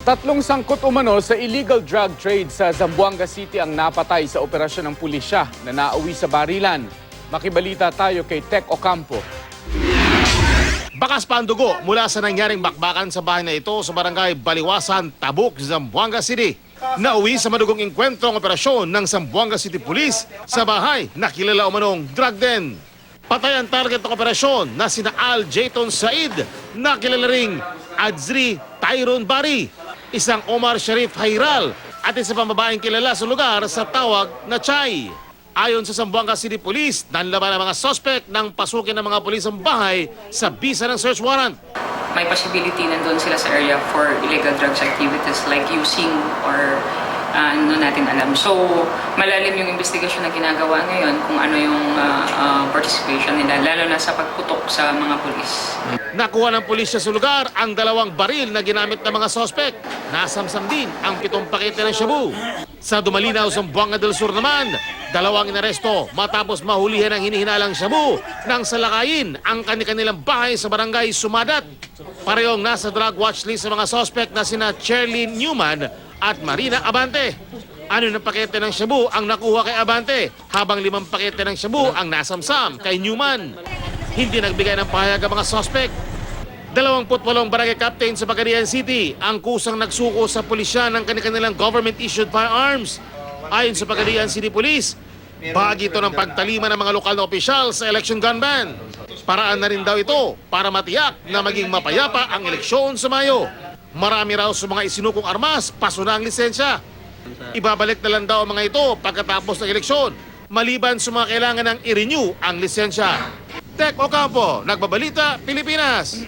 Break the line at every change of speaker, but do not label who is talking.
Tatlong sangkot umano sa illegal drug trade sa Zamboanga City ang napatay sa operasyon ng pulisya na nauwi sa barilan. Makibalita tayo kay Tech Ocampo.
Bakas pa ang dugo mula sa nangyaring bakbakan sa bahay na ito sa barangay Baliwasan, Tabuk, Zamboanga City. Nauwi sa madugong engkwentro ang operasyon ng Zamboanga City Police sa bahay na kilala umanong drug den. Patay ang target ng operasyon na sina Al Jayton Said na kilala ring Adzri Tyrone Bari, isang Omar Sharif Hayral at isa pang babaeng kilala sa lugar sa tawag na Chay. Ayon sa Zamboanga City Police, nanlaban ang mga suspect ng pasukin ng mga pulis ang bahay sa bisa ng search warrant.
May possibility nandun sila sa area for illegal drugs activities like using or ano natin alam. So, malalim yung investigasyon na ginagawa ngayon kung ano yung participation nila, lalo na sa pagputok sa mga pulis.
Nakuha ng pulisya sa lugar ang 2 baril na ginamit ng mga suspect. Nasamsam din ang 7 pakete ng shabu. Sa Dumalinaw, Zamboanga del Sur naman, 2 inaresto matapos mahulihan ang hinihinalang shabu nang salakayin ang kanilang bahay sa barangay Sumadat. Parehong nasa drug watch list sa mga suspect na sina Cherlyn Newman at Marina Abante. 6 na pakete ng shabu ang nakuha kay Abante, habang 5 pakete ng shabu ang nasamsam kay Newman. Hindi nagbigay ng pahayag ang mga suspect. 28 barangay captain sa Pagadian City ang kusang nagsuko sa pulisya ng kanilang government-issued firearms. Ayon sa Pagadian City Police, bahagi ito ng pagtalima ng mga lokal na opisyal sa election gun ban. Paraan na rin daw ito para matiyak na maging mapayapa ang eleksyon sa Mayo. Marami raw sa mga isinukong armas, paso na ang lisensya. Ibabalik na lang daw ang mga ito pagkatapos ng eleksyon, maliban sa mga kailangan ng i-renew ang lisensya. Tech Ocampo, Nagbabalita, Pilipinas.